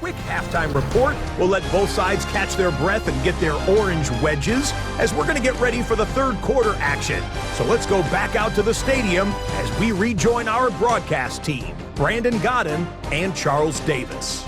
Quick halftime report. We'll let both sides catch their breath and get their orange wedges as we're going to get ready for the third quarter action. So let's go back out to the stadium as we rejoin our broadcast team, Brandon Godden and Charles Davis.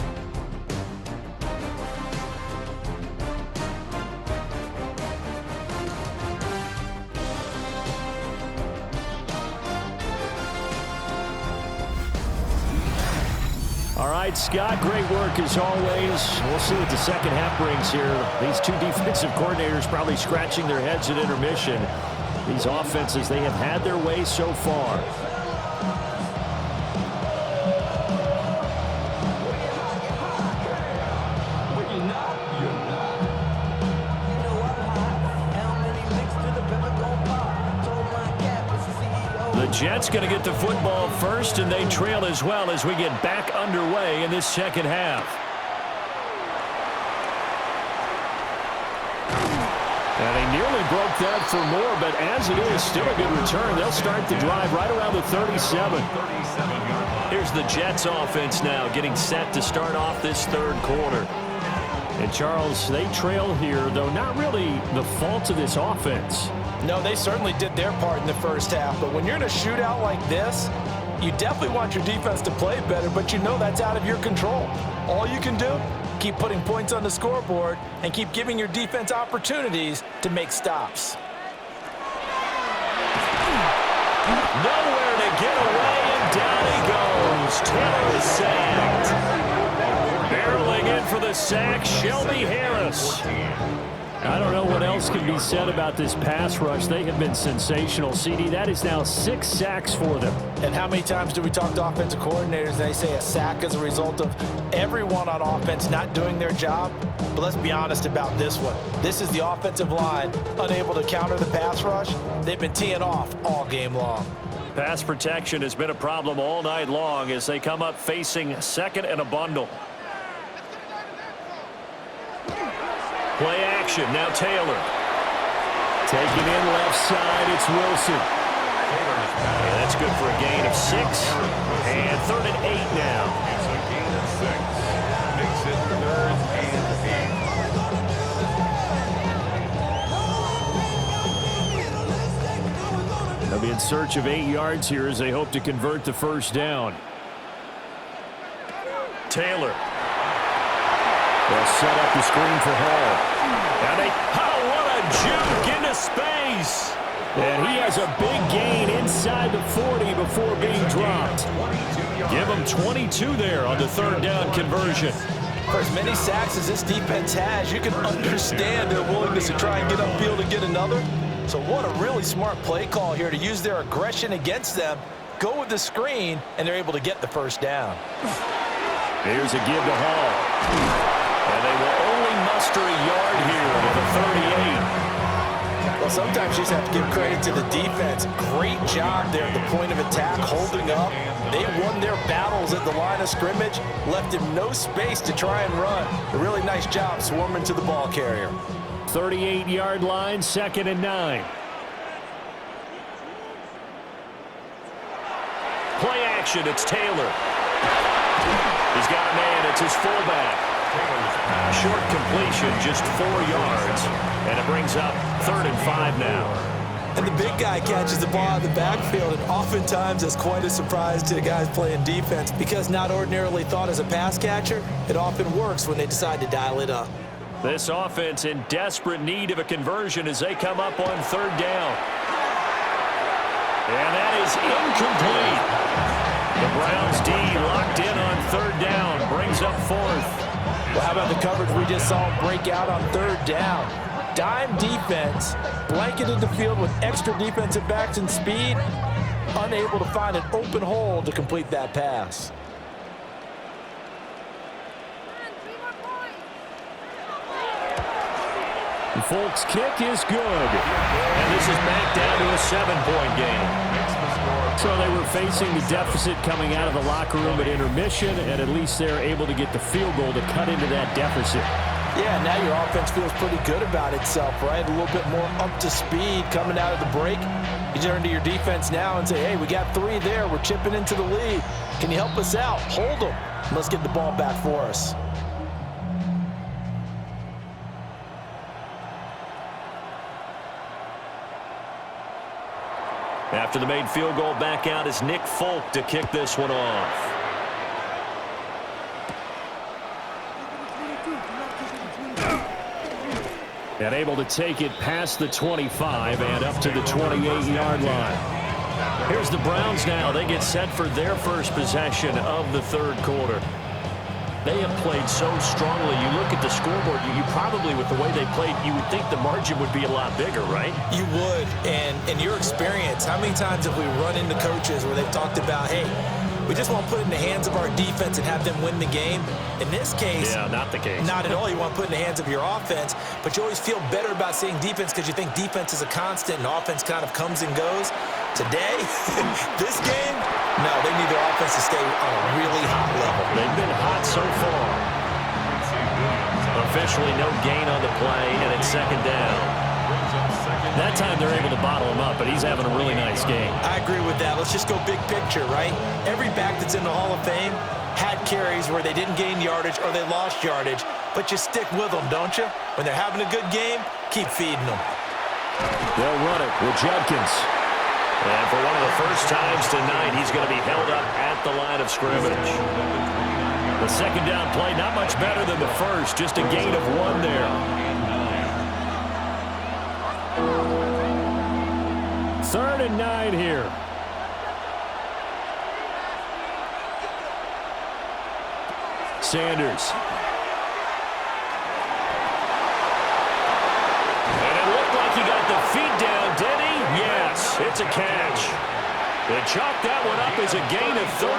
All right, Scott, great work as always. We'll see what the second half brings here. These two defensive coordinators probably scratching their heads at intermission. These offenses, they have had their way so far. The Jets going to get the football first, and they trail as well as we get back underway in this second half. And they nearly broke that for more, but as it is, still a good return. They'll start the drive right around the 37. Here's the Jets offense now getting set to start off this third quarter. And Charles, they trail here, though not really the fault of this offense. No, they certainly did their part in the first half, but when you're in a shootout like this, you definitely want your defense to play better, but you know that's out of your control. All you can do, keep putting points on the scoreboard and keep giving your defense opportunities to make stops. Nowhere to get away, and down he goes. Taylor is sacked. Barreling in for the sack, Shelby Harris. I don't know what else can be said about this pass rush. They have been sensational, CD. That is now 6 sacks for them. And how many times do we talk to offensive coordinators and they say a sack is a result of everyone on offense not doing their job? But let's be honest about this one. This is the offensive line unable to counter the pass rush. They've been teeing off all game long. Pass protection has been a problem all night long as they come up facing second and a bundle. Play action, now Taylor. Taking in left side, it's Wilson. And that's good for a gain of 6. And 3rd and 8 now. It's a gain of 6. Makes it 3rd and 8. They'll be in search of 8 yards here as they hope to convert the first down. Taylor. They'll set up the screen for Hall. And what a juke into space. And he has a big gain inside the 40 before being dropped. Give him 22 there on the 3rd down conversion. For as many sacks as this defense has, you can understand their willingness to try and get upfield and get another. So what a really smart play call here to use their aggression against them, go with the screen, and they're able to get the first down. Here's a give to Hall. And they will only muster a yard here with a 38. Well, sometimes you just have to give credit to the defense. Great job there at the point of attack, holding up. They won their battles at the line of scrimmage, left him no space to try and run. A really nice job swarming to the ball carrier. 38-yard line, 2nd and 9. Play action, it's Taylor. He's got a man, it's his fullback. Short completion, just 4 yards, and it brings up 3rd and 5 now. And the big guy catches the ball out of the backfield, and oftentimes it's quite a surprise to the guys playing defense because not ordinarily thought as a pass catcher, it often works when they decide to dial it up. This offense in desperate need of a conversion as they come up on 3rd down. And that is incomplete. The Browns D locked in on 3rd down, brings up 4th. Well, how about the coverage we just saw break out on 3rd down? Dime defense, blanketed the field with extra defensive backs and speed, unable to find an open hole to complete that pass. The Folks kick is good. And this is back down to a 7-point game. So they were facing the deficit coming out of the locker room at intermission, and at least they're able to get the field goal to cut into that deficit. Yeah, now your offense feels pretty good about itself, right? A little bit more up to speed coming out of the break. You turn to your defense now and say, hey, we got 3 there. We're chipping into the lead. Can you help us out? Hold them. Let's get the ball back for us. After the made field goal, back out is Nick Folk to kick this one off. And able to take it past the 25 and up to the 28-yard line. Here's the Browns now. They get set for their first possession of the third quarter. They have played so strongly. You look at the scoreboard, you probably, with the way they played, you would think the margin would be a lot bigger, right? You would. And in your experience, how many times have we run into coaches where they've talked about, hey, we just want to put it in the hands of our defense and have them win the game? In this case, yeah, not the case. Not at all. You want to put it in the hands of your offense, but you always feel better about saying defense because you think defense is a constant and offense kind of comes and goes. Today, this game, no, they need their offense to stay on a really hot level. They've been hot so far. Officially no gain on the play, and it's second down. That time they're able to bottle him up, but he's having a really nice game. I agree with that. Let's just go big picture, right? Every back that's in the Hall of Fame had carries where they didn't gain yardage or they lost yardage, but you stick with them, don't you? When they're having a good game, keep feeding them. They'll run it with Judkins. And for one of the first times tonight, he's going to be held up at the line of scrimmage. The second down play, not much better than the first, just a gain of 1 there. 3rd and 9 here. Sanders. And it looked like he got the feet down, did he? Yes, it's a catch. They chalked that one up as a gain of 34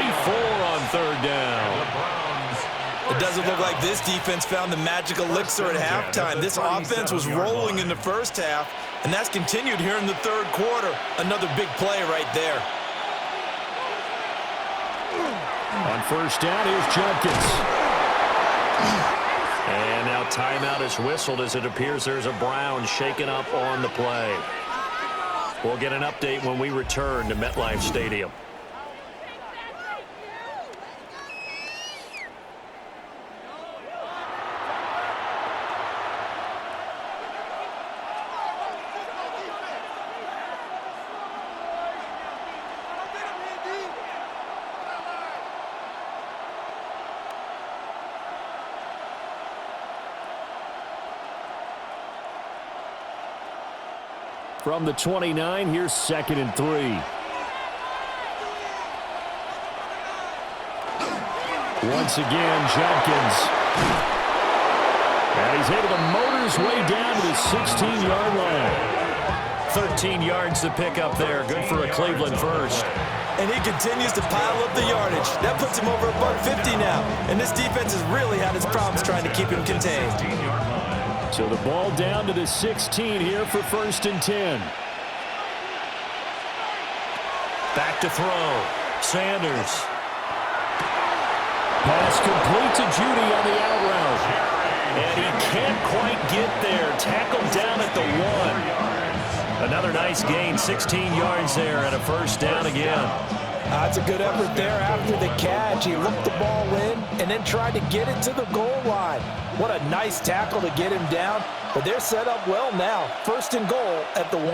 on 3rd down. It doesn't look like this defense found the magic elixir at halftime. This offense was rolling in the first half, and that's continued here in the third quarter. Another big play right there. On first down, here's Judkins. And now timeout is whistled as it appears there's a Brown shaken up on the play. We'll get an update when we return to MetLife Stadium. From the 29, here's 2nd and 3. Once again, Judkins. And he's able to motor his way down to the 16-yard line. 13 yards to pick up there. Good for a Cleveland first. And he continues to pile up the yardage. That puts him over $150 now. And this defense has really had its problems trying to keep him contained. So the ball down to the 16 here for 1st and 10. Back to throw. Sanders. Pass complete to Judy on the out route. And he can't quite get there. Tackled down at the 1. Another nice gain, 16 yards there and a first down again. That's a good effort there after the catch. He looked the ball in and then tried to get it to the goal line. What a nice tackle to get him down. But they're set up well now. 1st and goal at the 1.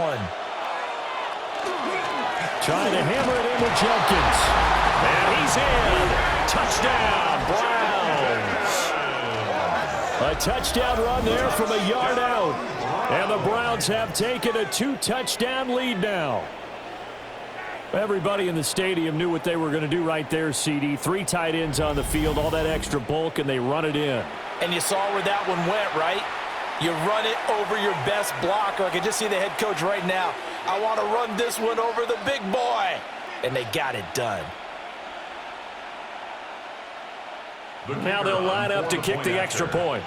Trying to hammer it in with Judkins. And he's in. Touchdown, Browns. A touchdown run there from a yard out. And the Browns have taken a 2-touchdown lead now. Everybody in the stadium knew what they were going to do right there, CD. 3 tight ends on the field, all that extra bulk, and they run it in. And you saw where that one went, right? You run it over your best blocker. I can just see the head coach right now. I want to run this one over the big boy. And they got it done. Now they'll line up to kick the extra point.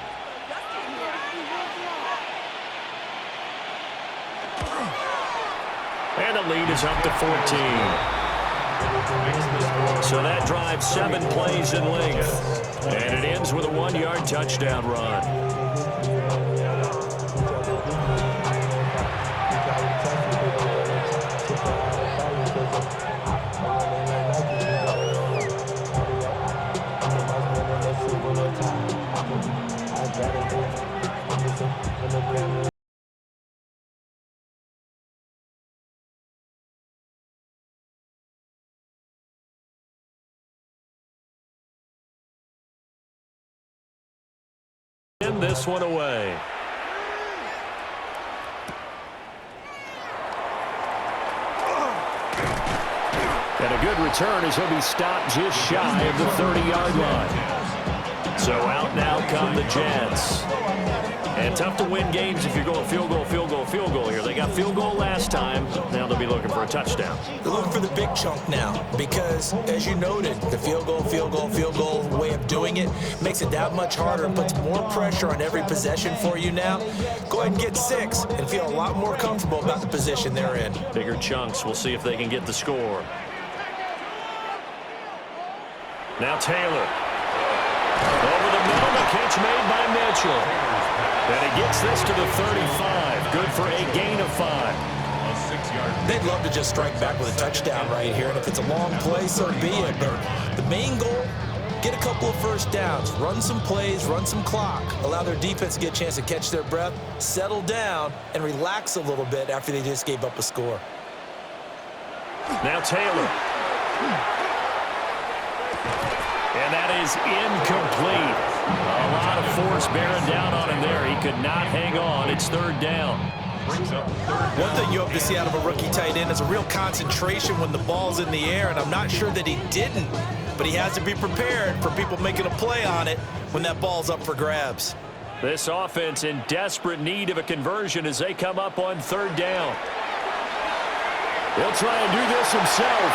And the lead is up to 14. So that drives 7 plays in length. And it ends with a 1-yard touchdown run. in this one away. And a good return as he'll be stopped just shy of the 30-yard line. So out now come the Jets. And tough to win games if you're going field goal, field goal, field goal here. They got field goal last time. Now they'll be looking for a touchdown. They're looking for the big chunk now because, as you noted, the field goal way of doing it makes it that much harder and puts more pressure on every possession for you now. Go ahead and get 6 and feel a lot more comfortable about the position they're in. Bigger chunks. We'll see if they can get the score. Now Taylor. Over the middle, the catch made by Mitchell. And he gets this to the 35. Good for a gain of 5. They'd love to just strike back with a touchdown right here. And if it's a long play, so be it. But the main goal, get a couple of first downs. Run some plays, run some clock. Allow their defense to get a chance to catch their breath, settle down, and relax a little bit after they just gave up a score. Now Taylor. And that is incomplete. A lot of force bearing down on him there. He could not hang on. It's 3rd down. One thing you hope to see out of a rookie tight end is a real concentration when the ball's in the air, and I'm not sure that he didn't, but he has to be prepared for people making a play on it when that ball's up for grabs. This offense in desperate need of a conversion as they come up on 3rd down. He'll try and do this himself.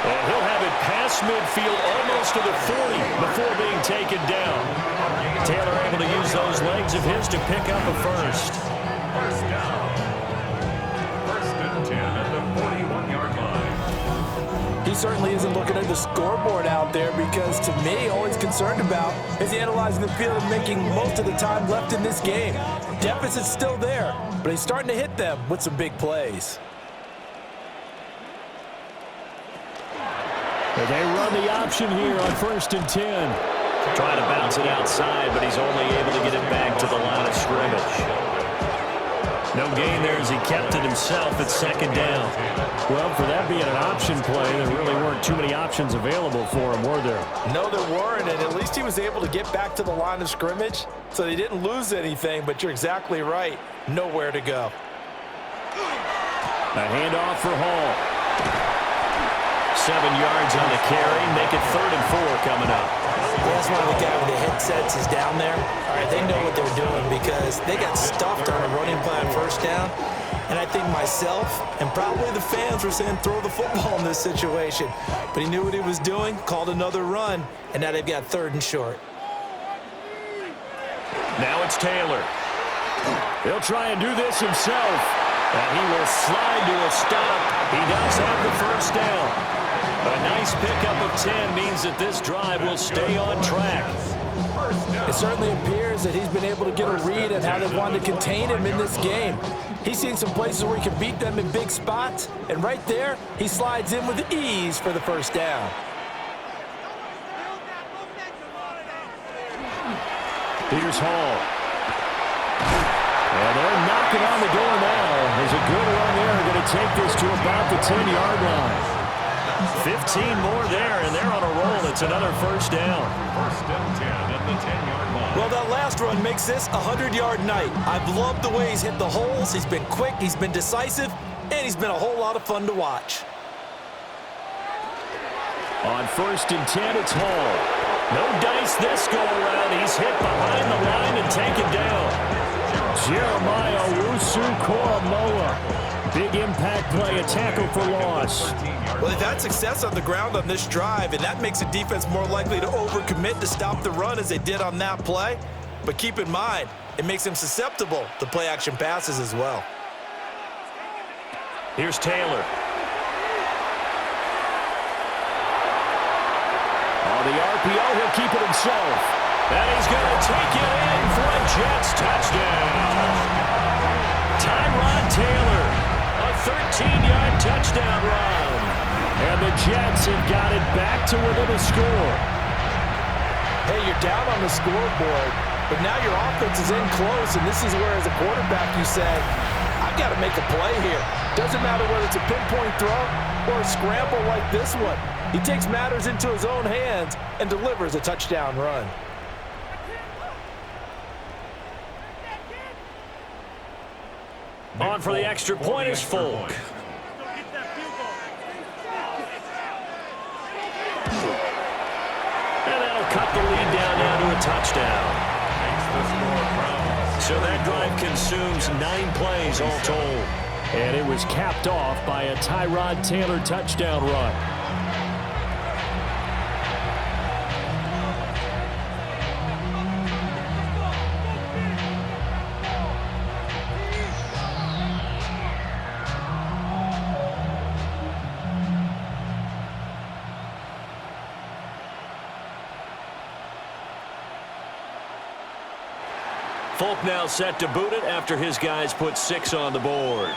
And he'll have it past midfield almost to the 40 before being taken down. Taylor able to use those legs of his to pick up a first. First down. 1st and 10 at the 41-yard line. He certainly isn't looking at the scoreboard out there because, to me, all he's concerned about is analyzing the field and making most of the time left in this game. Deficit's still there, but he's starting to hit them with some big plays. They run the option here on 1st and 10. Trying to bounce it outside, but he's only able to get it back to the line of scrimmage. No gain there as he kept it himself at 2nd down. Well, for that being an option play, there really weren't too many options available for him, were there? No, there weren't, and at least he was able to get back to the line of scrimmage, so they didn't lose anything, but you're exactly right. Nowhere to go. A handoff for Hall. 7 yards on the carry. Make it 3rd and 4 coming up. That's one of the guys with the headsets is down there. All right, they know what they're doing because they got stuffed on a running play on 1st down. And I think myself and probably the fans were saying throw the football in this situation. But he knew what he was doing, called another run, and now they've got 3rd and short. Now it's Taylor. He'll try and do this himself. And he will slide to a stop. He does have the 1st down. A nice pickup of 10 means that this drive will stay on track. It certainly appears that he's been able to get a read on how they wanted to contain him in this game. He's seen some places where he can beat them in big spots, and right there, he slides in with ease for the 1st down. Here's Hall. And they're knocking on the door now. There's a good run there. Going to take this to about the 10-yard line. 15 more there, and they're on a roll. It's another 1st down. 1st and 10 at the 10-yard line. Well, that last run makes this a 100-yard night. I've loved the way he's hit the holes. He's been quick, he's been decisive, and he's been a whole lot of fun to watch. On 1st and 10, it's Hall. No dice this go around. He's hit behind the line and taken down. Jeremiah Wusu-Koramoah. Big impact play, a tackle for loss. Well, they've had success on the ground on this drive, and that makes the defense more likely to overcommit to stop the run as they did on that play. But keep in mind, it makes them susceptible to play-action passes as well. Here's Taylor. On the RPO, he'll keep it himself. And he's going to take it in for a Jets touchdown. Tyrod Taylor, a 13-yard touchdown run. And the Jets have got it back to within a score. Hey, you're down on the scoreboard, but now your offense is in close, and this is where, as a quarterback, you say, I've got to make a play here. Doesn't matter whether it's a pinpoint throw or a scramble like this one. He takes matters into his own hands and delivers a touchdown run. On for the extra point is Folk. And that'll cut the lead down now to a touchdown. So that drive consumes 9 plays all told. And it was capped off by a Tyrod Taylor touchdown run. Folk now set to boot it after his guys put 6 on the board.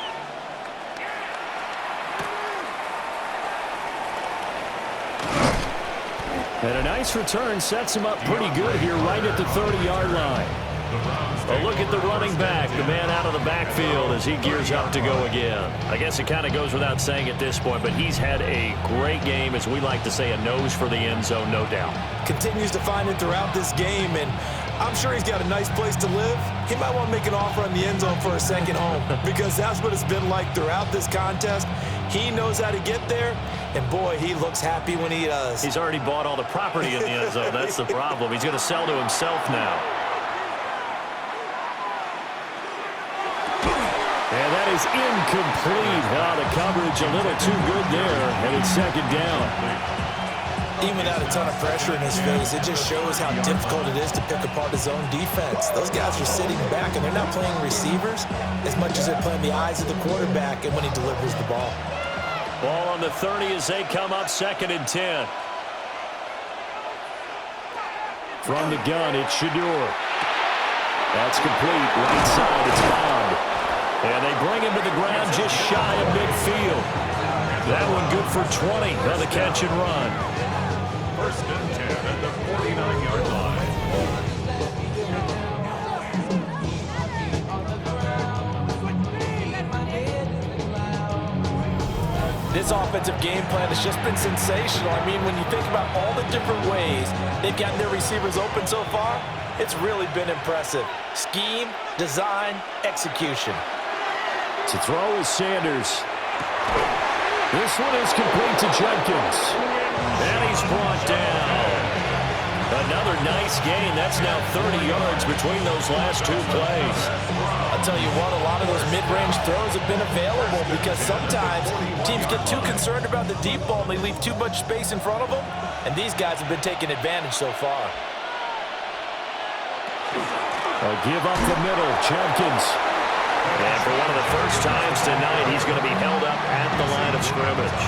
And a nice return sets him up pretty good here right at the 30-yard line. A look at the running back, the man out of the backfield as he gears up to go again. I guess it kind of goes without saying at this point, but he's had a great game, as we like to say, a nose for the end zone, no doubt. Continues to find it throughout this game, and I'm sure he's got a nice place to live. He might want to make an offer on the end zone for a second home because that's what it's been like throughout this contest. He knows how to get there, and boy, he looks happy when he does. He's already bought all the property in the end zone. That's the problem. He's going to sell to himself now. And that is incomplete. The coverage a little too good there, and it's second down. Even without a ton of pressure in his face, it just shows how difficult it is to pick apart his own defense. Those guys are sitting back, and they're not playing receivers as much as they're playing the eyes of the quarterback and when he delivers the ball. Ball on the 30 as they come up 2nd and 10. From the gun, it's Shador. That's complete. Right side, it's Bond. And they bring him to the ground just shy of midfield. That one good for 20 on the catch and run. 1st and 10 at the 49-yard line. This offensive game plan has just been sensational. I mean, when you think about all the different ways they've gotten their receivers open so far, it's really been impressive. Scheme, design, execution. To throw is Sanders. This one is complete to Jenkins. And he's brought down. Another nice gain. That's now 30 yards between those last 2 plays. I'll tell you what, a lot of those mid-range throws have been available because sometimes teams get too concerned about the deep ball and they leave too much space in front of them, and these guys have been taking advantage so far. A give up the middle, Jenkins. And for one of the first times tonight, he's going to be held up at the line of scrimmage.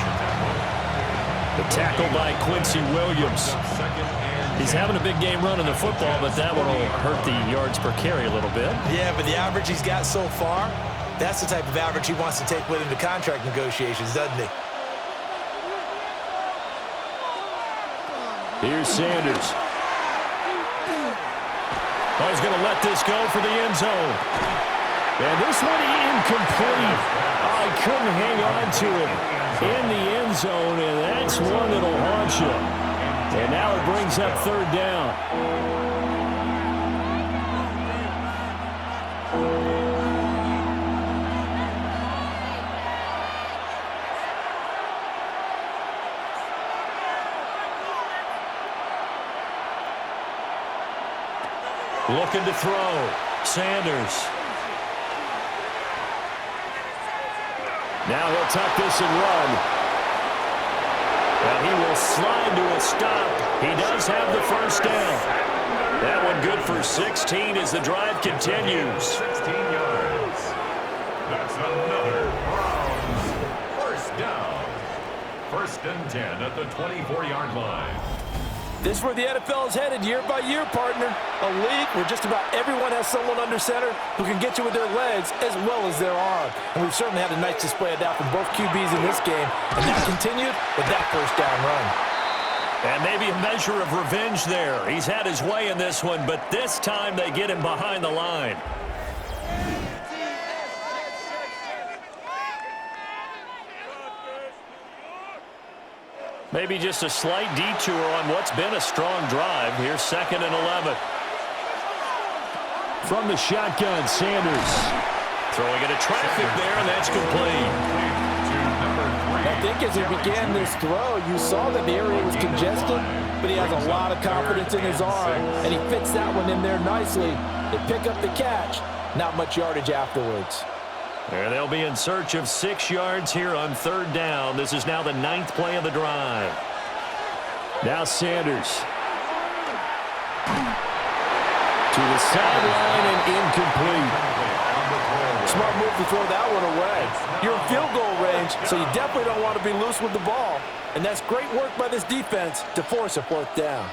The tackle by Quincy Williams. He's having a big game running the football, but that one will hurt the yards per carry a little bit. Yeah, but the average he's got so far, that's the type of average he wants to take with him to contract negotiations, doesn't he? Here's Sanders. Oh, he's going to let this go for the end zone. And this one incomplete. I couldn't hang on to it in the end zone, and that's one that'll haunt you. And now it brings up 3rd down. Looking to throw. Sanders. Now he'll tuck this and run. And he will slide to a stop. He does have the first down. That one good for 16 as the drive continues. 16 yards. That's another Browns first down. 1st and 10 at the 24-yard line. This is where the NFL is headed year by year, partner. A league where just about everyone has someone under center who can get you with their legs as well as their arm. And we've certainly had a nice display of that from both QBs in this game. And that continued with that first down run. And maybe a measure of revenge there. He's had his way in this one, but this time they get him behind the line. Maybe just a slight detour on what's been a strong drive. Here's 2nd and 11. From the shotgun, Sanders Throwing into traffic there, and that's complete. I think as he began this throw, you saw that the area was congested, but he has a lot of confidence in his arm, and he fits that one in there nicely. They pick up the catch. Not much yardage afterwards. And they'll be in search of 6 yards here on 3rd down. This is now the 9th play of the drive. Now Sanders. To the sideline and incomplete. Smart move to throw that one away. You're in field goal range, so you definitely don't want to be loose with the ball. And that's great work by this defense to force a 4th down.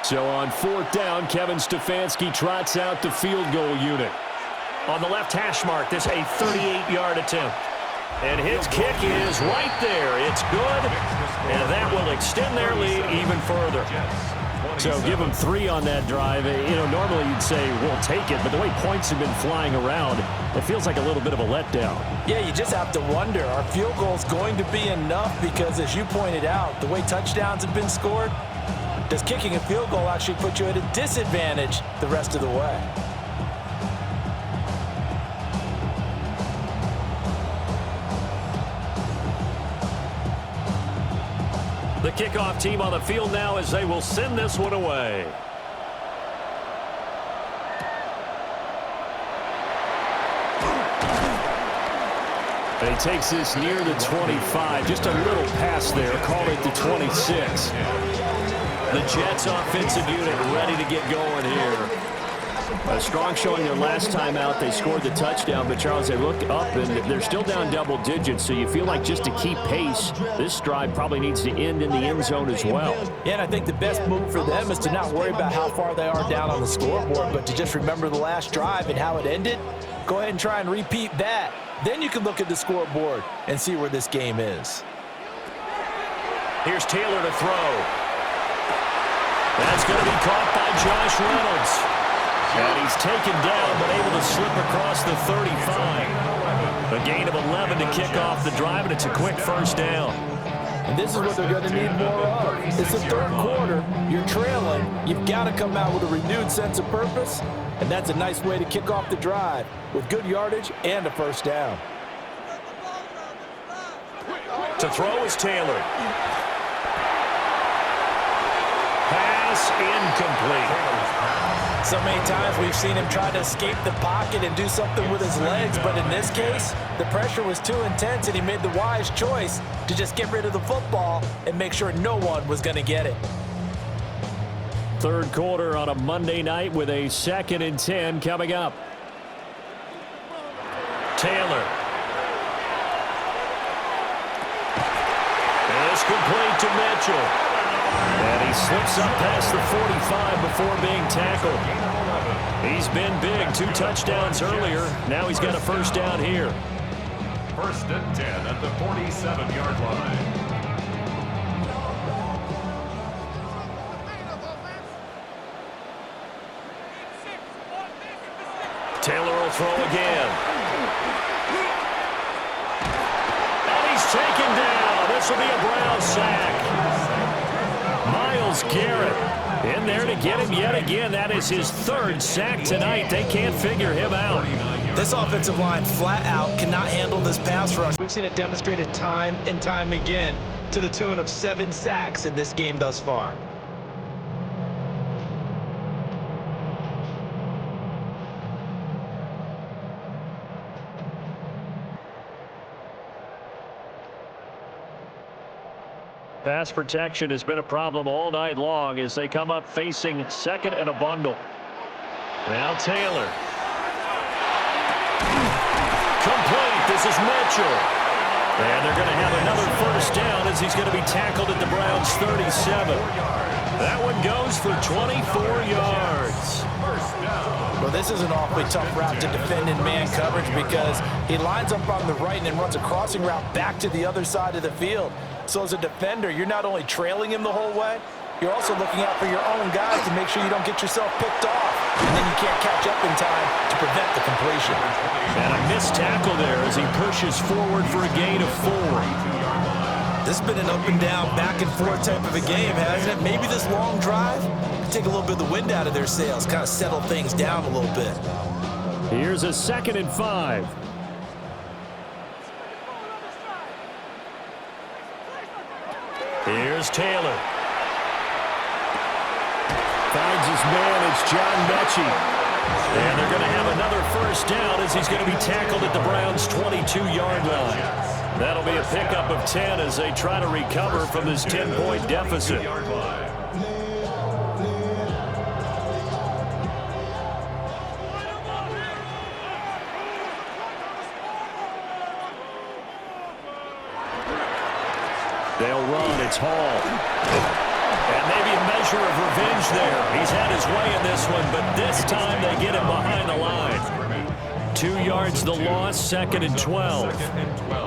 So on 4th down, Kevin Stefanski trots out the field goal unit. On the left hash mark, this a 38-yard attempt. And his kick is right there. It's good, and that will extend their lead even further. So give them 3 on that drive. You know, normally you'd say, we'll take it, but the way points have been flying around, it feels like a little bit of a letdown. Yeah, you just have to wonder, are field goals going to be enough? Because as you pointed out, the way touchdowns have been scored, does kicking a field goal actually put you at a disadvantage the rest of the way? The kickoff team on the field now as they will send this one away. And he takes this near the 25. Just a little pass there. Call it the 26. The Jets offensive unit ready to get going here. A strong showing their last time out. They scored the touchdown, but Charles, they look up and they're still down double digits, so you feel like just to keep pace, this drive probably needs to end in the end zone as well. Yeah, and I think the best move for them is to not worry about how far they are down on the scoreboard, but to just remember the last drive and how it ended. Go ahead and try and repeat that. Then you can look at the scoreboard and see where this game is. Here's Taylor to throw. That's going to be caught by Josh Reynolds. And he's taken down, but able to slip across the 35. A gain of 11 to kick off the drive, and it's a quick 1st down. And this is what they're going to need more of. It's the 3rd quarter. You're trailing. You've got to come out with a renewed sense of purpose, and that's a nice way to kick off the drive with good yardage and a 1st down. To throw is Taylor. Pass incomplete. So many times we've seen him try to escape the pocket and do something with his legs, but in this case, the pressure was too intense and he made the wise choice to just get rid of the football and make sure no one was going to get it. 3rd quarter on a Monday night with a 2nd and 10 coming up. Taylor. And it's complete to Mitchell. And he slips up past the 45 before being tackled. He's been big. 2 touchdowns earlier. Now he's got a 1st down here. 1st and 10 at the 47-yard line. Taylor will throw again. And he's taken down. This will be a Brown sack. Myles Garrett in there to get him yet again. That is his 3rd sack tonight. They can't figure him out. This offensive line flat out cannot handle this pass rush. We've seen it demonstrated time and time again to the tune of 7 sacks in this game thus far. Pass protection has been a problem all night long as they come up facing 2nd and a bundle. Now Taylor. Complete. This is Mitchell. And they're going to have another 1st down as he's going to be tackled at the Browns' 37. That one goes for 24 yards. Well, this is an awfully tough route to defend in man coverage because he lines up on the right and then runs a crossing route back to the other side of the field. So as a defender, you're not only trailing him the whole way, you're also looking out for your own guys to make sure you don't get yourself picked off. And then you can't catch up in time to prevent the completion. And a missed tackle there as he pushes forward for a gain of 4. This has been an up and down, back and forth type of a game, hasn't it? Maybe this long drive to take a little bit of the wind out of their sails, kind of settle things down a little bit. Here's a 2nd and 5. Here's Taylor. Finds his man. It's John Mechie. And they're going to have another first down as he's going to be tackled at the Browns' 22-yard line. That'll be a pickup of 10 as they try to recover from this 10-point deficit. They'll run. It's Hall. And maybe a measure of revenge there. He's had his way in this one, but this time they get him behind the line. 2 yards the loss, 2nd and 12.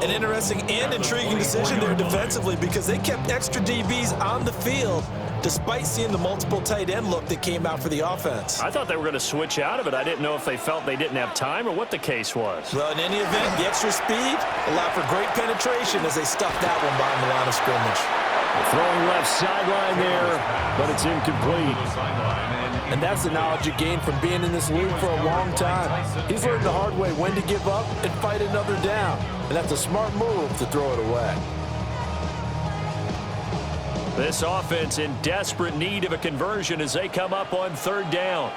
An interesting and intriguing decision there defensively because they kept extra DBs on the field despite seeing the multiple tight end look that came out for the offense. I thought they were going to switch out of it. I didn't know if they felt they didn't have time or what the case was. Well, in any event, the extra speed allowed for great penetration as they stuffed that one behind the line of scrimmage. Throwing left sideline there, but it's incomplete. And that's the knowledge you gain from being in this league for a long time. He's learned the hard way when to give up and fight another down. And that's a smart move to throw it away. This offense in desperate need of a conversion as they come up on 3rd down.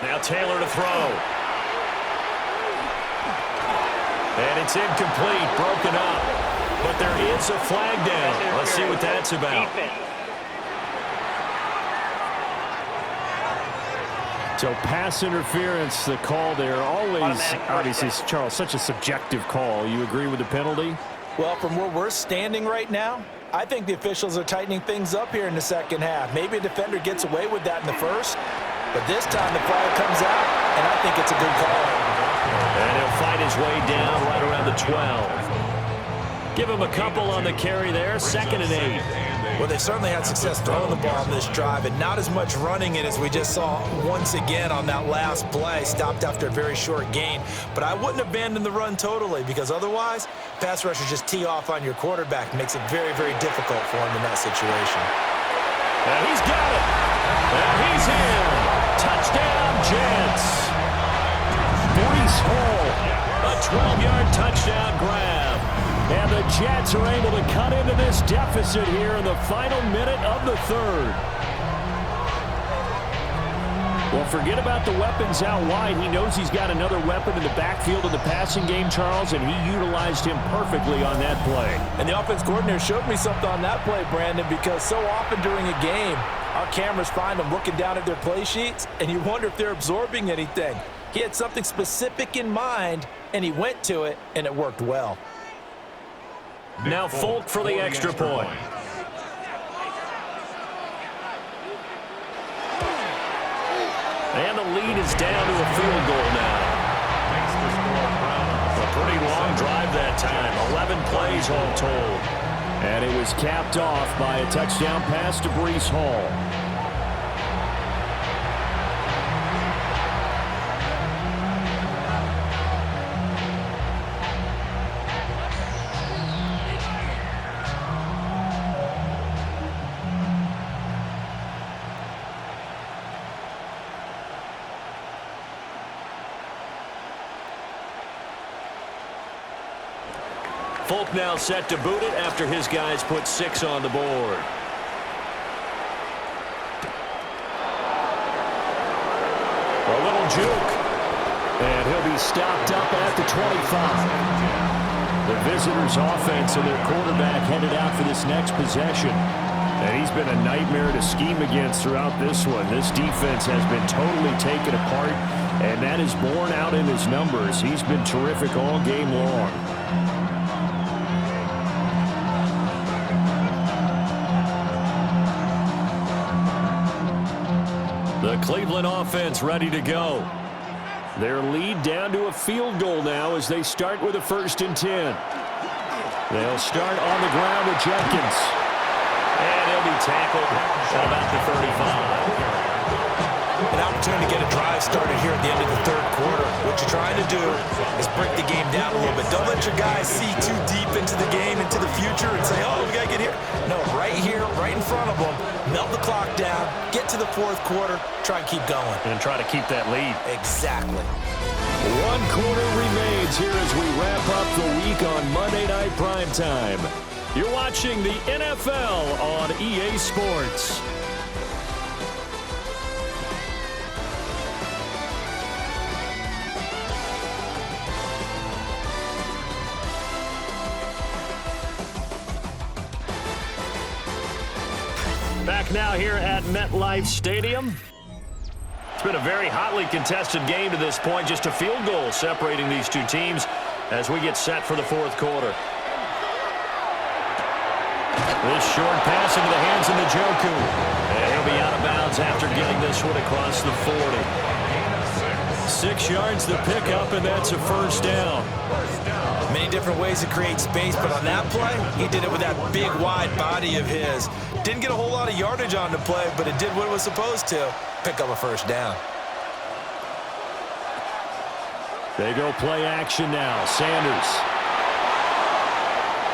Now Taylor to throw. And it's incomplete, broken up. But there is a flag down. Let's see what that's about. So pass interference, the call there. Always, obviously, Charles, such a subjective call. You agree with the penalty? Well, from where we're standing right now, I think the officials are tightening things up here in the second half. Maybe a defender gets away with that in the first, but this time the flag comes out, and I think it's a good call. And he'll fight his way down right around the 12. Give him a couple on the carry there, 2nd and 8. Well, they certainly had success throwing the ball on this drive, and not as much running it as we just saw once again on that last play, stopped after a very short gain. But I wouldn't abandon the run totally, because otherwise, pass rushers just tee off on your quarterback. Makes it very, very difficult for him in that situation. And he's got it. And he's in. Touchdown, Jets. Breece Hall. A 12-yard touchdown grab. And the Jets are able to cut into this deficit here in the final minute of the 3rd. Well, forget about the weapons out wide. He knows he's got another weapon in the backfield in the passing game, Charles, and he utilized him perfectly on that play. And the offense coordinator showed me something on that play, Brandon, because so often during a game, our cameras find them looking down at their play sheets, and you wonder if they're absorbing anything. He had something specific in mind, and he went to it, and it worked well. Now Folk for the extra point. And the lead is down to a field goal now. A pretty long drive that time. 11 plays all told. And it was capped off by a touchdown pass to Breece Hall. Folk now set to boot it after his guys put 6 on the board. A little juke. And he'll be stopped up at the 25. The visitors' offense and their quarterback headed out for this next possession. And he's been a nightmare to scheme against throughout this one. This defense has been totally taken apart, and that is borne out in his numbers. He's been terrific all game long. The Cleveland offense ready to go. Their lead down to a field goal now as they start with a 1st and 10. They'll start on the ground with Jenkins. And he'll be tackled at about the 35. An opportunity to get a drive started here at the end of the third quarter. What you're trying to do is break the game down a little bit. Don't let your guys see too deep into the game, into the future, and say, oh, we got to get here. No, right here, right in front of them, melt the clock down, get to the fourth quarter, try and keep going. And try to keep that lead. Exactly. 1 quarter remains here as we wrap up the week on Monday Night Primetime. You're watching the NFL on EA Sports. Back now here at MetLife Stadium. It's been a very hotly contested game to this point. Just a field goal separating these two teams as we get set for the fourth quarter. This short pass into the hands of Njoku. And he'll be out of bounds after getting this one across the 40. 6 yards to pick up, and that's a first down. Many different ways to create space, but on that play, he did it with that big, wide body of his. Didn't get a whole lot of yardage on the play, but it did what it was supposed to. Pick up a first down. They go play action now. Sanders.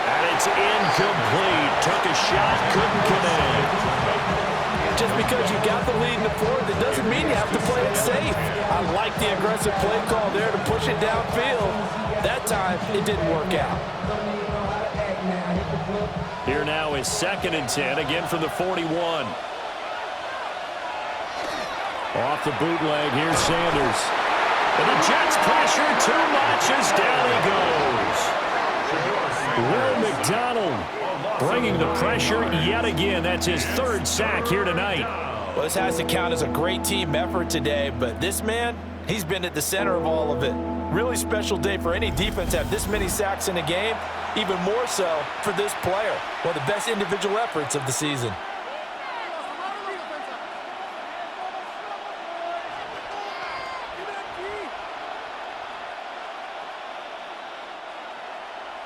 And it's incomplete. Took a shot, couldn't connect. Just because you got the lead in the fourth, it doesn't mean you have to play it safe. I like the aggressive play call there to push it downfield. That time, it didn't work out. Here now is 2nd and 10, again from the 41. Off the bootleg, here's Sanders. And the Jets pressure too much as down he goes. Will McDonald bringing the pressure yet again. That's his 3rd sack here tonight. Well, this has to count as a great team effort today, but this man, he's been at the center of all of it. Really special day for any defense to have this many sacks in a game, even more so for this player. One of the best individual efforts of the season.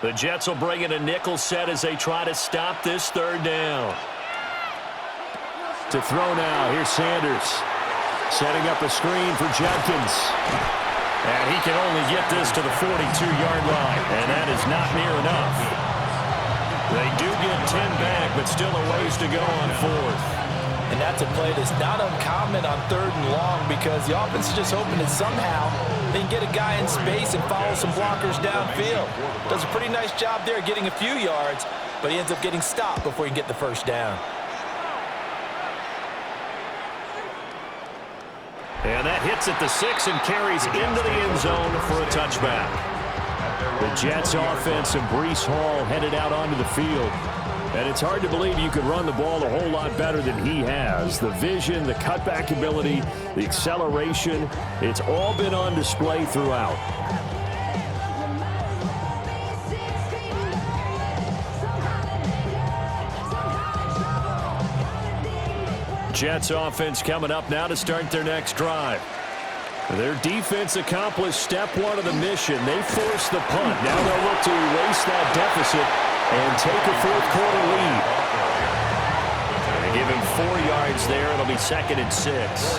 The Jets will bring in a nickel set as they try to stop this 3rd down. To throw now, here's Sanders. Setting up a screen for Jenkins. And he can only get this to the 42-yard line, and that is not near enough. They do get 10 back, but still a ways to go on 4th. And that's a play that's not uncommon on 3rd and long because the offense is just hoping that somehow they can get a guy in space and follow some blockers downfield. Does a pretty nice job there getting a few yards, but he ends up getting stopped before he can get the first down. And that hits at the 6 and carries into the end zone for a touchback. The Jets offense and Breece Hall headed out onto the field. And it's hard to believe you could run the ball a whole lot better than he has. The vision, the cutback ability, the acceleration, it's all been on display throughout. Jets offense coming up now to start their next drive. Their defense accomplished step 1 of the mission. They forced the punt. Now they'll look to erase that deficit and take a fourth quarter lead. They give him 4 yards there. It'll be 2nd and 6.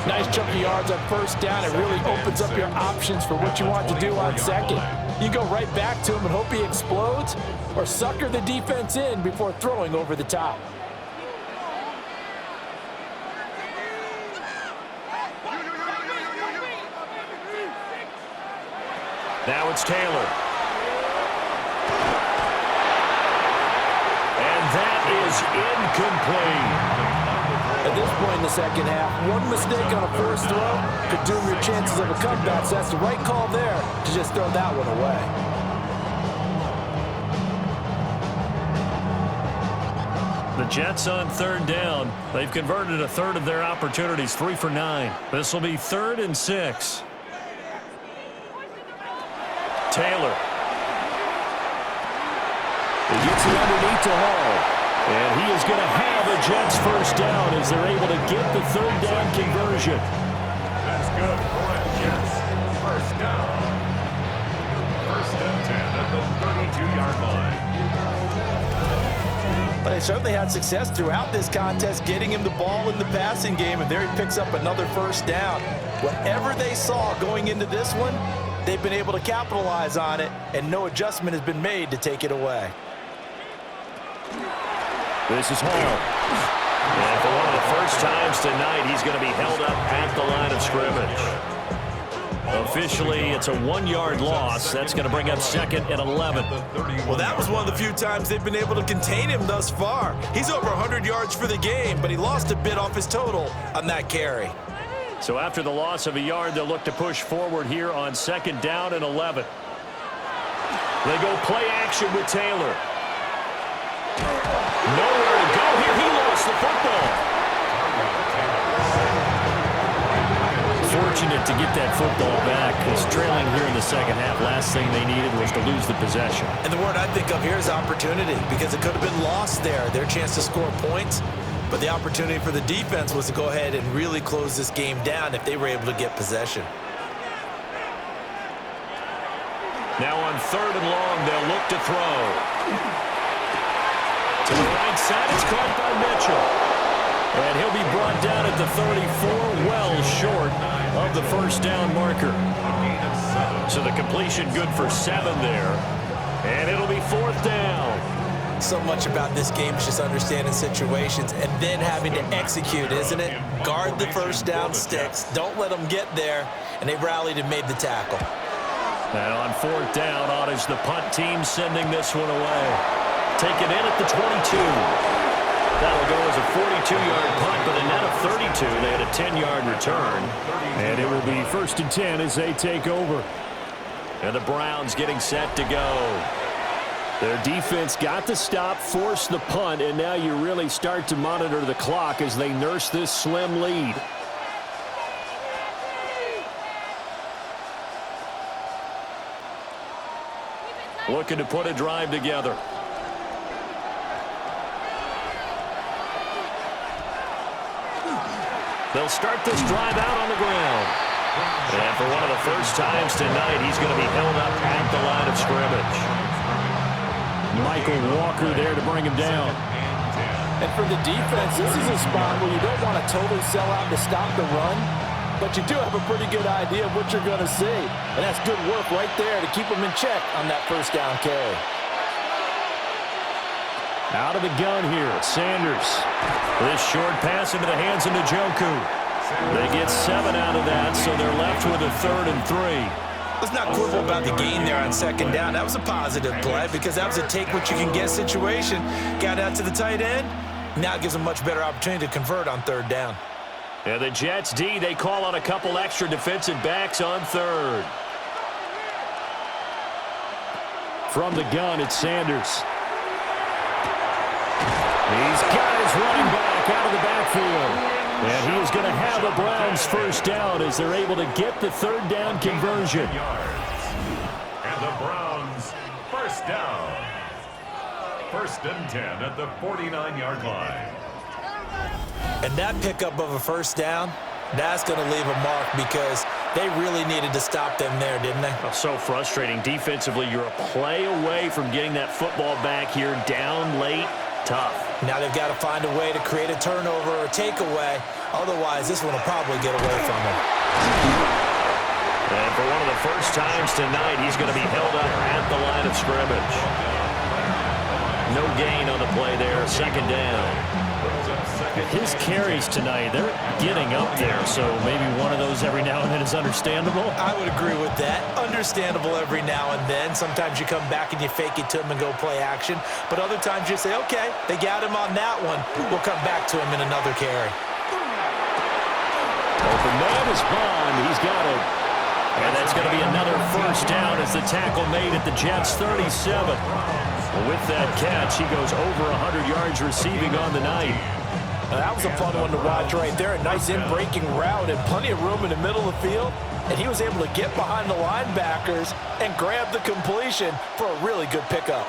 Nice chunk of yards on first down. It really opens up your options for what you want to do on 2nd. You go right back to him and hope he explodes, or sucker the defense in before throwing over the top. Now it's Taylor. And that is incomplete. At this point in the second half, one mistake on a first throw could doom your chances of a comeback. So that's the right call there to just throw that one away. The Jets on 3rd down. They've converted a 1/3 of their opportunities, 3 for 9. This will be 3rd and 6. Taylor. He gets it underneath to Hall. And he is going to have a Jets first down as they're able to get the 3rd down conversion. That's good for a Jets. First down. 1st and 10 at the 32-yard line. But I certainly had success throughout this contest, getting him the ball in the passing game, and there he picks up another first down. Whatever they saw going into this one, they've been able to capitalize on it, and no adjustment has been made to take it away. This is Hall. And for one of the first times tonight, he's going to be held up at the line of scrimmage. Officially, it's a 1-yard loss. That's going to bring up 2nd and 11. Well, that was one of the few times they've been able to contain him thus far. He's over 100 yards for the game, but he lost a bit off his total on that carry. So after the loss of a yard, they'll look to push forward here on 2nd down and 11. They go play action with Taylor. Nowhere to go here. He lost the football. Fortunate to get that football back, because trailing here in the second half, last thing they needed was to lose the possession. And the word I think of here is opportunity, because it could have been lost there, their chance to score points. But the opportunity for the defense was to go ahead and really close this game down if they were able to get possession. Now on 3rd and long, they'll look to throw. To the right side, it's caught by Mitchell. And he'll be brought down at the 34, well short of the first down marker. So the completion good for 7 there. And it'll be 4th down. So much about this game is just understanding situations and then having to execute, isn't it? Guard the first down sticks. Don't let them get there. And they rallied and made the tackle. And on 4th down, on is the punt team sending this one away. Taken in at the 22. That'll go as a 42-yard punt, but a net of 32. They had a 10-yard return. And it will be 1st and 10 as they take over. And the Browns getting set to go. Their defense got the stop, forced the punt, and now you really start to monitor the clock as they nurse this slim lead. Looking to put a drive together. They'll start this drive out on the ground. And for one of the first times tonight, he's going to be held up at the line of scrimmage. Michael Walker there to bring him down. And for the defense, this is a spot where you don't want to totally sell out to stop the run, but you do have a pretty good idea of what you're going to see. And that's good work right there to keep them in check on that first down carry. Out of the gun here, Sanders. This short pass into the hands of Njoku. They get 7 out of that, so they're left with a 3rd and 3. Let's not quibble about the gain there on 2nd down. That was a positive play because that was a take-what-you-can-get situation. Got out to the tight end. Now it gives them a much better opportunity to convert on 3rd down. And the Jets D, they call on a couple extra defensive backs on 3rd. From the gun, it's Sanders. He's got his running back out of the backfield. And he is going to have a Browns first down as they're able to get the 3rd down conversion. And the Browns first down. 1st and 10 at the 49-yard line. And that pickup of a first down, that's going to leave a mark because they really needed to stop them there, didn't they? Oh, so frustrating. Defensively, you're a play away from getting that football back here down late. Tough. Now they've got to find a way to create a turnover or takeaway. Otherwise, this one will probably get away from them. And for one of the first times tonight, he's going to be held up at the line of scrimmage. No gain on the play there. 2nd down. His carries tonight, they're getting up there, so maybe one of those every now and then is understandable. I would agree with that. Understandable every now and then. Sometimes you come back and you fake it to him and go play action. But other times you say, okay, they got him on that one. We'll come back to him in another carry. Open man is Bond. He's got it. And that's going to be another first down as the tackle made at the Jets' 37. With that catch, he goes over 100 yards receiving on the night. That was a fun one to watch right there. A nice in-breaking route and plenty of room in the middle of the field. And he was able to get behind the linebackers and grab the completion for a really good pickup.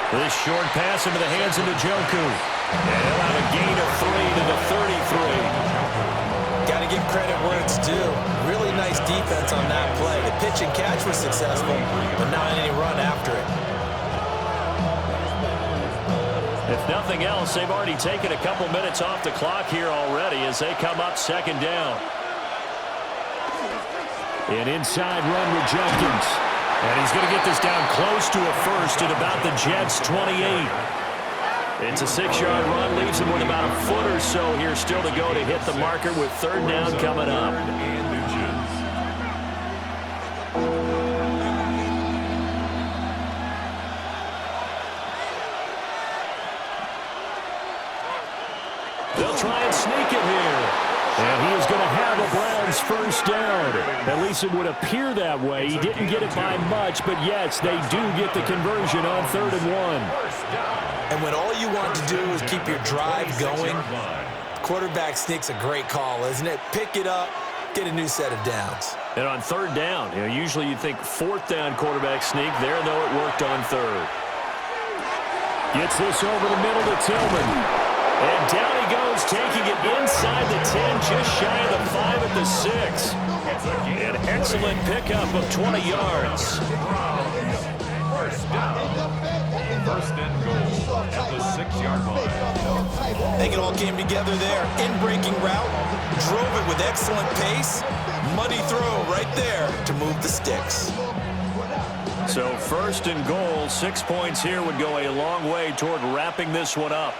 This short pass into the hands of Njoku. And he'll have a gain of 3 to the 33. Got to give credit where it's due. Really nice defense on that play. The pitch and catch was successful, but not any run after it. If nothing else, they've already taken a couple minutes off the clock here already as they come up second down. An inside run with Jenkins. And he's going to get this down close to a first at about the Jets' 28. It's a 6-yard run, leaves him with about a foot or so here still to go to hit the marker with third down coming up. They'll try and sneak it here. And he is going to have a Browns first down. At least it would appear that way. He didn't get it by much, but yes, they do get the conversion on 3rd and 1. And when all you want to do is keep your drive going, quarterback sneak's a great call, isn't it? Pick it up, get a new set of downs. And on 3rd down, usually you think 4th down quarterback sneak. There, though, it worked on 3rd. Gets this over the middle to Tillman. And down he goes, taking it inside the 10, just shy of the 5 at the 6. An excellent pickup of 20 yards. First down. First and goal at the 6-yard line. I think it all came together there. In-breaking route, drove it with excellent pace. Muddy throw right there to move the sticks. So first and goal, 6 points here would go a long way toward wrapping this one up.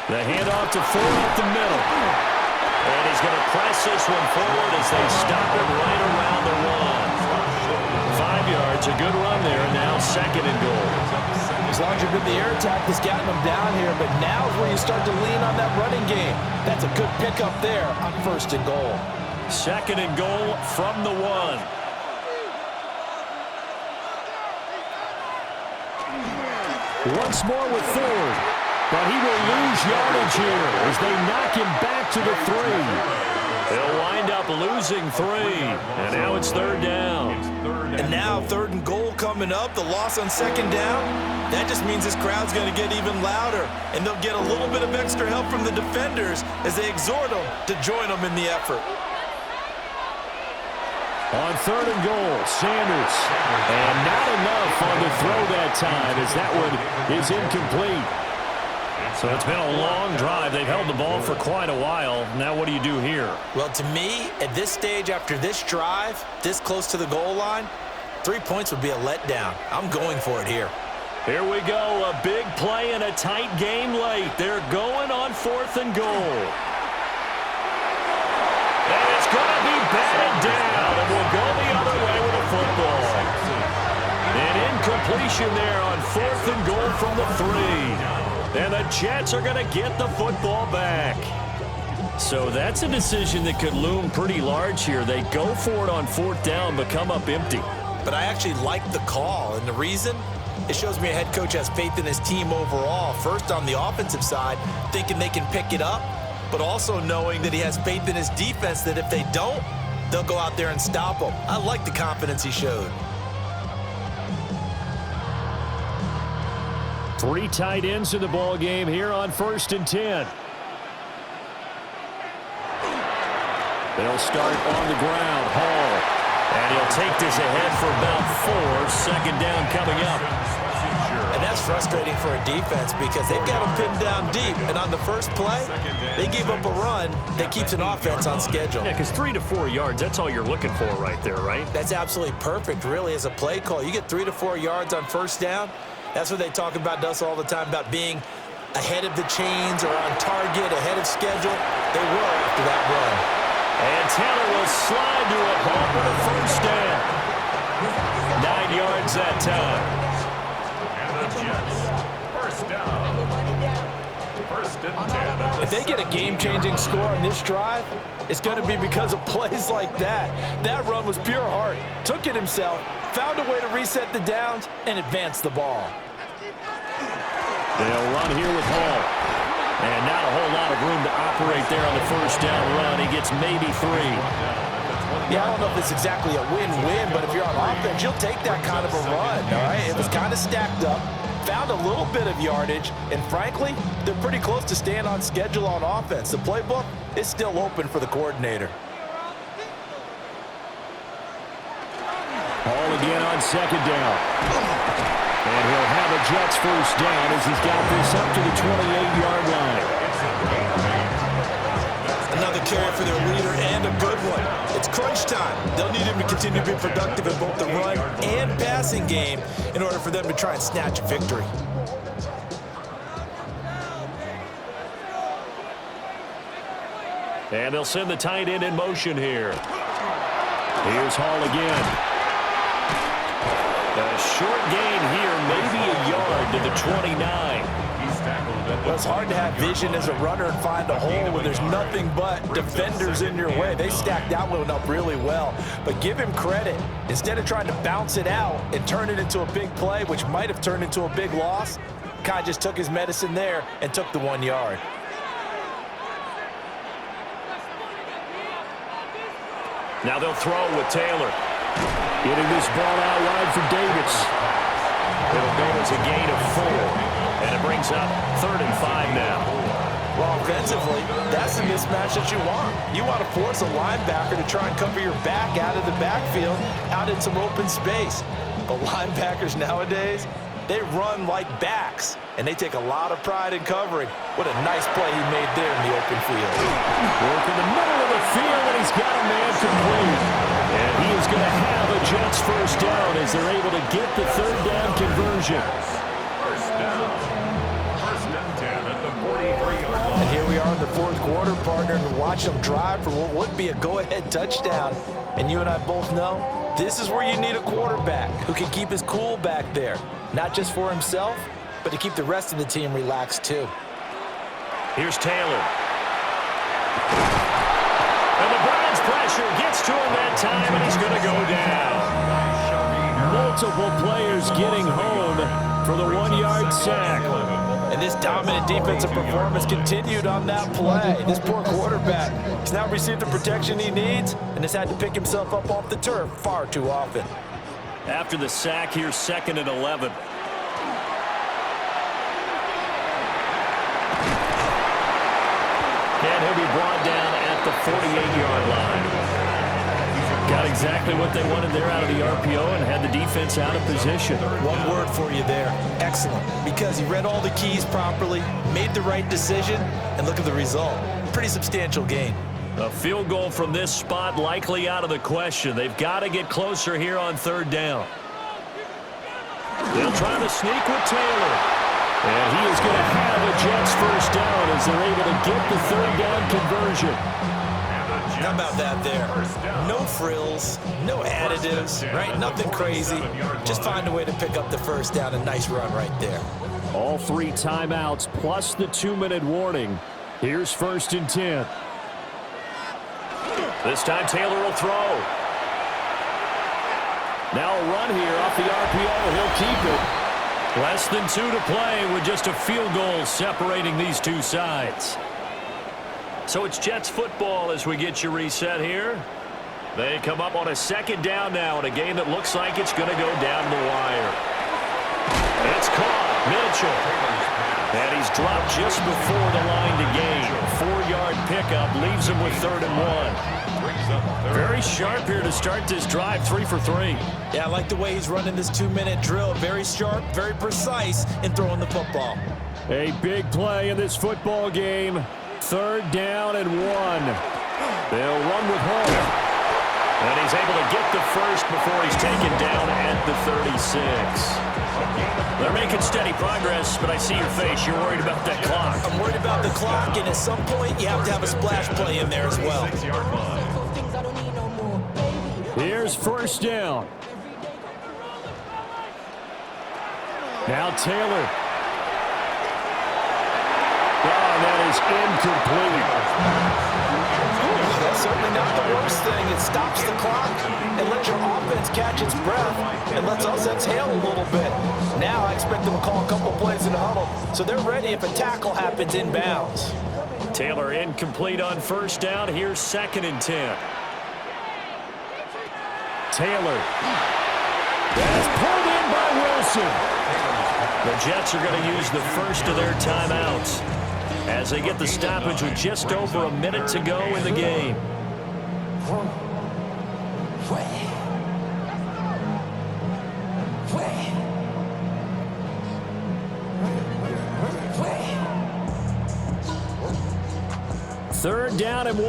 The handoff to Ford up the middle. And he's going to press this one forward as they stop it right around the 1. 5 yards, a good run there. Now 2nd and goal. As long as you're with the air attack that's gotten them down here, but now is where you start to lean on that running game. That's a good pickup there on 1st and goal. 2nd and goal from the 1. Once more with Ford. But he will lose yardage here as they knock him back to the 3. They'll wind up losing 3. And now it's 3rd down. And now 3rd and goal coming up. The loss on 2nd down. That just means this crowd's going to get even louder. And they'll get a little bit of extra help from the defenders as they exhort them to join them in the effort. On 3rd and goal, Sanders. And not enough on the throw that time as that one is incomplete. So it's been a long drive. They've held the ball for quite a while. Now what do you do here? Well, to me, at this stage after this drive, this close to the goal line, 3 points would be a letdown. I'm going for it here. Here we go. A big play and a tight game late. They're going on 4th and goal. And it's going to be batted down, and we'll go the other way with the football. An incompletion there on 4th and goal from the 3. And the Jets are going to get the football back. So that's a decision that could loom pretty large here. They go for it on 4th down, but come up empty. But I actually like the call, and the reason? It shows me a head coach has faith in his team overall. First, on the offensive side, thinking they can pick it up, but also knowing that he has faith in his defense that if they don't, they'll go out there and stop them. I like the confidence he showed. 3 tight ends in the ball game here on 1st and 10. They'll start on the ground. Hall. And he'll take this ahead for about 4. 2nd down coming up. And that's frustrating for a defense because they've got them pinned down deep. And on the first play, they give up a run that keeps an offense on schedule. Yeah, because 3 to 4 yards, that's all you're looking for right there, right? That's absolutely perfect, really, as a play call. You get 3 to 4 yards on 1st down. That's what they talk about us all the time, about being ahead of the chains or on target, ahead of schedule. They were after that run. And Taylor will slide to a home for the 1st down. 9 yards that time. And the Jets, 1st down. 1st and 10. If they get a game-changing score on this drive, it's going to be because of plays like that. That run was pure heart. Took it himself, found a way to reset the downs, and advance the ball. They'll run here with Hall. And not a whole lot of room to operate there on the 1st down run. He gets maybe 3. Yeah, I don't know if it's exactly a win-win, but if you're on offense, you'll take that kind of a run, all right? It was kind of stacked up, found a little bit of yardage, and frankly, they're pretty close to staying on schedule on offense. The playbook is still open for the coordinator. Hall again on 2nd down. And he'll have a Jets first down as he's got this up to the 28-yard line. Another carry for their leader and a good one. It's crunch time. They'll need him to continue to be productive in both the run and passing game in order for them to try and snatch a victory. And they'll send the tight end in motion here. Here's Hall again. A short gain here, maybe a yard to the 29. Well, it's hard to have vision as a runner and find a hole when there's nothing but defenders in your way. They stacked that one up really well. But give him credit. Instead of trying to bounce it out and turn it into a big play, which might have turned into a big loss, Kai just took his medicine there and took the 1 yard. Now they'll throw with Taylor. Getting this ball out wide for Davis. It'll go as a gain of 4. And it brings up 3rd and 5 now. Well, offensively, that's the mismatch that you want. You want to force a linebacker to try and cover your back out of the backfield, out in some open space. But linebackers nowadays, they run like backs, and they take a lot of pride in covering. What a nice play he made there in the open field. Work in the middle of the field, and he's got a man complete. And he is going to have a Jets first down as they're able to get the 3rd down conversion. First down. First and 10 at the 43-yard line. And here we are in the 4th quarter, partner, and watch them drive for what would be a go-ahead touchdown. And you and I both know this is where you need a quarterback who can keep his cool back there. Not just for himself, but to keep the rest of the team relaxed too. Here's Taylor. And the Browns pressure gets to him that time, and he's going to go down. Multiple players getting home for the 1-yard sack. And this dominant defensive performance continued on that play. This poor quarterback has now received the protection he needs and has had to pick himself up off the turf far too often. After the sack, here's 2nd and 11. And he'll be brought down at the 48-yard line. Got exactly what they wanted there out of the RPO and had the defense out of position. One word for you there, excellent. Because he read all the keys properly, made the right decision, and look at the result. Pretty substantial gain. A field goal from this spot likely out of the question. They've got to get closer here on 3rd down. They'll try to sneak with Taylor. And he is going to have a Jets first down as they're able to get the 3rd down conversion. How about that there? No frills, no additives, right? Nothing crazy. Just find a way to pick up the first down. A nice run right there. All 3 timeouts plus the 2-minute warning. Here's 1st and 10. This time Taylor will throw. Now a run here off the RPO. He'll keep it. Less than 2 to play with just a field goal separating these two sides. So it's Jets football as we get you reset here. They come up on a 2nd down now in a game that looks like it's going to go down the wire. It's caught. Mitchell. And he's dropped just before the line to gain. 4-yard pickup leaves him with 3rd and 1. Very sharp here to start this drive, 3 for 3. Yeah, I like the way he's running this 2-minute drill. Very sharp, very precise in throwing the football. A big play in this football game. 3rd down and 1. They'll run with Hall. And he's able to get the first before he's taken down at the 36. They're making steady progress, but I see your face. You're worried about that clock. I'm worried about the clock, and at some point, you have to have a splash play in there as well. Here's 1st down. Now Taylor. Oh, that is incomplete. That's certainly not the worst thing. It stops the clock and lets your offense catch its breath and lets us exhale a little bit. Now I expect them to call a couple plays in the huddle, so they're ready if a tackle happens inbounds. Taylor incomplete on 1st down. Here's 2nd and 10. Taylor. That's pulled in by Wilson. The Jets are going to use the first of their timeouts as they get the stoppage with just over a minute to go in the game. 3rd down and 1.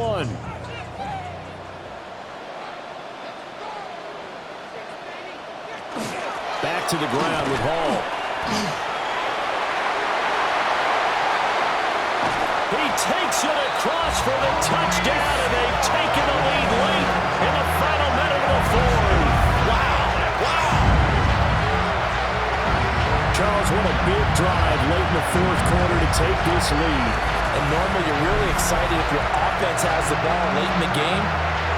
Back to the ground with Hall. He takes it across for the touchdown, and they've taken the lead late in the final minute of the 4th. Charles, what a big drive late in the 4th quarter to take this lead. And normally you're really excited if your offense has the ball late in the game.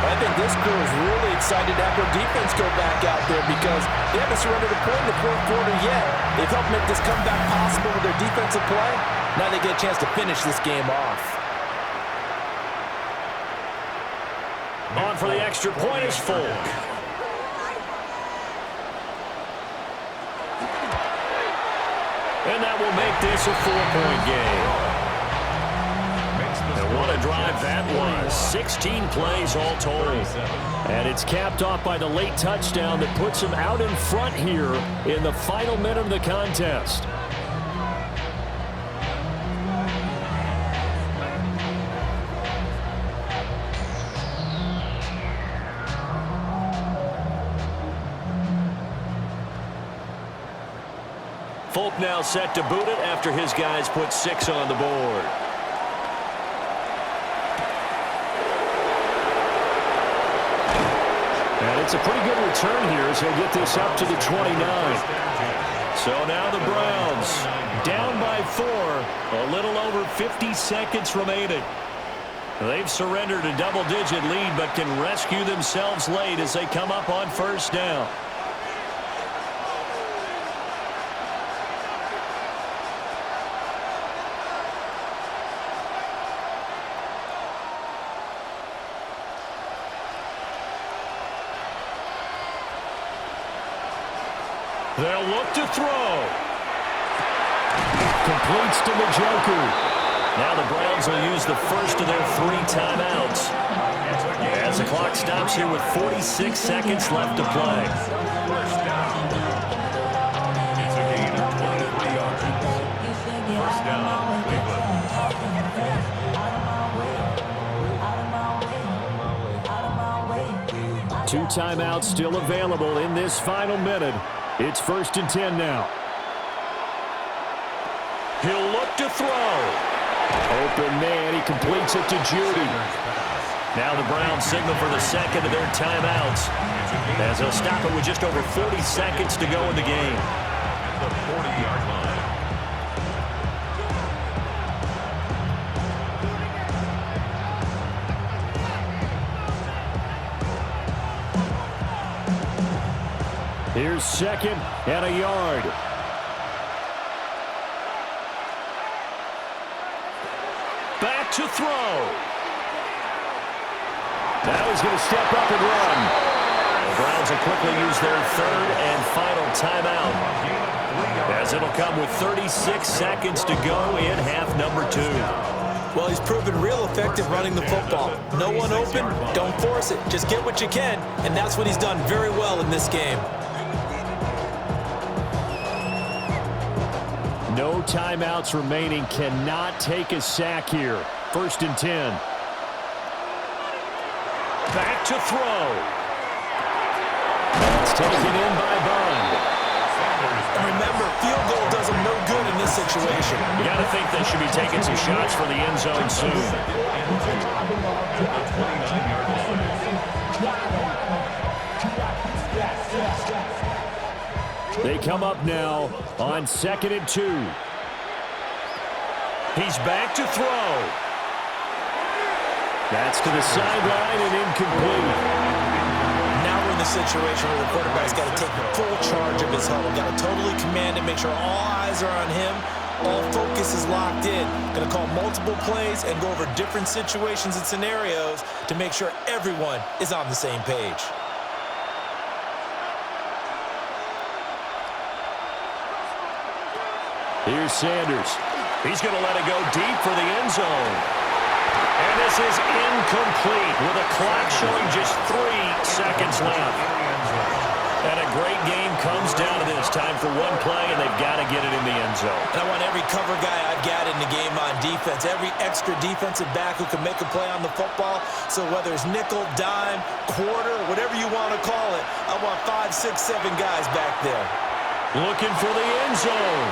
But I think this crew is really excited to have their defense go back out there because they haven't surrendered a point in the 4th quarter yet. They've helped make this comeback possible with their defensive play. Now they get a chance to finish this game off. On for the extra point is Folk. And that will make this a 4-point game. And what a drive that was. 16 plays all told. And it's capped off by the late touchdown that puts him out in front here in the final minute of the contest. Folk now set to boot it after his guys put 6 on the board. And it's a pretty good return here as he'll get this up to the 29. So now the Browns down by 4. A little over 50 seconds remaining. They've surrendered a double-digit lead but can rescue themselves late as they come up on 1st down. They'll look to throw. Completes to Njoku. Now the Browns will use the first of their 3 timeouts. As the clock stops here with 46 seconds left to play. First down. It's a gain of 23 yards. First down, Cleveland. 2 timeouts still available in this final minute. It's 1st and 10 now. He'll look to throw. Open man, he completes it to Judy. Now the Browns signal for the second of their timeouts as they'll stop it with just over 40 seconds to go in the game. At the 40-yard line. Here's 2nd and a yard. Back to throw. Now he's going to step up and run. The Browns will quickly use their 3rd and final timeout as it'll come with 36 seconds to go in half number 2. Well, he's proven real effective running the football. No one open, don't force it. Just get what you can, and that's what he's done very well in this game. No timeouts remaining. Cannot take a sack here. 1st and 10. Back to throw. It's taken in by Bond. Remember, field goal does him no good in this situation. You got to think they should be taking some shots for the end zone soon. They come up now on 2nd and 2. He's back to throw. That's to the sideline and incomplete. Now we're in the situation where the quarterback's got to take full charge of his huddle. Got to totally command it, make sure all eyes are on him. All focus is locked in. Going to call multiple plays and go over different situations and scenarios to make sure everyone is on the same page. Here's Sanders. He's going to let it go deep for the end zone. And this is incomplete with a clock showing just 3 seconds left. And a great game comes down to this. Time for one play, and they've got to get it in the end zone. And I want every cover guy I've got in the game on defense, every extra defensive back who can make a play on the football. So whether it's nickel, dime, quarter, whatever you want to call it, I want 5, 6, 7 guys back there. Looking for the end zone.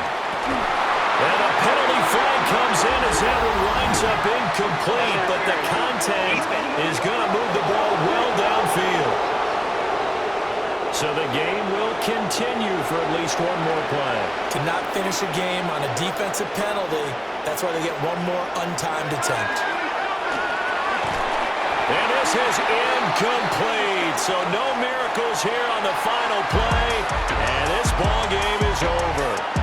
And a penalty flag comes in as that one winds up incomplete, but the contact is going to move the ball well downfield. So the game will continue for at least one more play. To not finish a game on a defensive penalty, that's why they get one more untimed attempt. And this is incomplete. So no miracles here on the final play. And this ball game is over.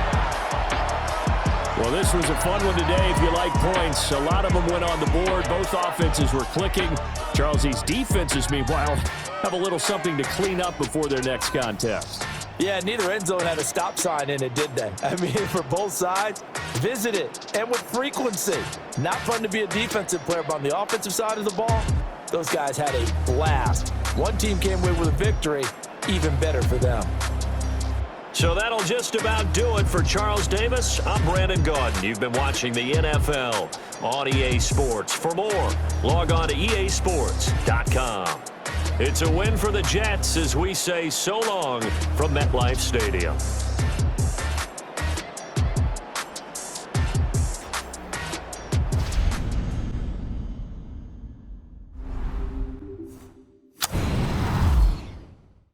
Well, this was a fun one today if you like points. A lot of them went on the board. Both offenses were clicking. Charles, these defenses, meanwhile, have a little something to clean up before their next contest. Yeah, neither end zone had a stop sign in it, did they? I mean, for both sides, visit it, and with frequency. Not fun to be a defensive player, but on the offensive side of the ball, those guys had a blast. One team came away with a victory, even better for them. So that'll just about do it for Charles Davis. I'm Brandon Gaudin. You've been watching the NFL on EA Sports. For more, log on to easports.com. It's a win for the Jets as we say so long from MetLife Stadium.